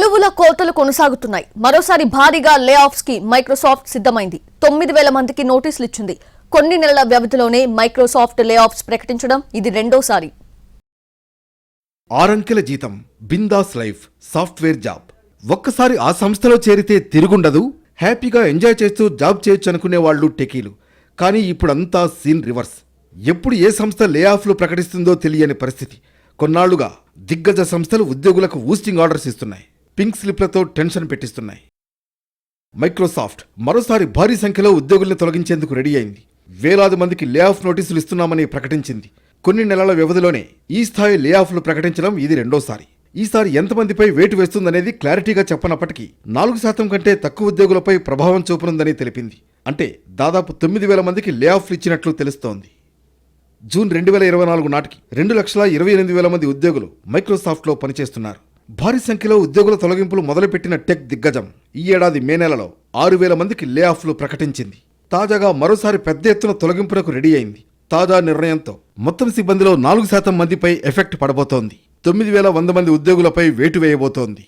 గడువుల కోతలు కొనసాగుతున్నాయి. మరోసారి భారీగా లే ఆఫ్స్ కి మైక్రోసాఫ్ట్ సిద్ధమైంది. 9,000 మందికి నోటీసులు ఇచ్చింది. కొన్ని నెలల వ్యవధిలోనే మైక్రోసాఫ్ట్ లే ఆఫ్స్ ప్రకటించడం ఇది రెండోసారి. 6 అంకెల జీతం, బిందాస్ లైఫ్, సాఫ్ట్వేర్ జాబ్. ఒక్కసారి ఆ సంస్థలో చేరితే తిరుగుండదు, హ్యాపీగా ఎంజాయ్ చేస్తూ జాబ్ చేయొచ్చు అనుకునే వాళ్ళు టెకీలు. కానీ ఇప్పుడంతా సీన్ రివర్స్. ఎప్పుడు ఏ సంస్థ లే ఆఫ్లు ప్రకటిస్తుందో తెలియని పరిస్థితి. కొన్నాళ్లుగా దిగ్గజ సంస్థలు ఉద్యోగులకు ఊస్టింగ్ ఆర్డర్స్ ఇస్తున్నాయి. పింక్ స్లిప్లతో టెన్షన్ పెట్టిస్తున్నాయి. మైక్రోసాఫ్ట్ మరోసారి భారీ సంఖ్యలో ఉద్యోగుల్ని తొలగించేందుకు రెడీ అయింది. వేలాది మందికి లే ఆఫ్ నోటీసులు ఇస్తున్నామని ప్రకటించింది. కొన్ని నెలల వ్యవధిలోనే ఈ స్థాయి లే ఆఫ్లు ప్రకటించడం ఇది రెండోసారి. ఈసారి ఎంతమందిపై వేటు వేస్తుందనేది క్లారిటీగా చెప్పనప్పటికీ 4% కంటే తక్కువ ఉద్యోగులపై ప్రభావం చూపనుందని తెలిపింది. అంటే దాదాపు 9,000 మందికి లే ఆఫ్లు ఇచ్చినట్లు తెలుస్తోంది. జూన్ 2024 నాటికి 2,28,000 మంది ఉద్యోగులు మైక్రోసాఫ్ట్లో పనిచేస్తున్నారు. భారీ సంఖ్యలో ఉద్యోగుల తొలగింపులు మొదలుపెట్టిన టెక్ దిగ్గజం ఈ ఏడాది మే నెలలో 6,000 మందికి లే ఆఫ్లు ప్రకటించింది. తాజాగా మరోసారి పెద్ద ఎత్తున తొలగింపులకు రెడీ అయింది. తాజా నిర్ణయంతో మొత్తం సిబ్బందిలో 4% మందిపై ఎఫెక్ట్ పడబోతోంది. 9,100 మంది ఉద్యోగులపై వేటు వేయబోతోంది.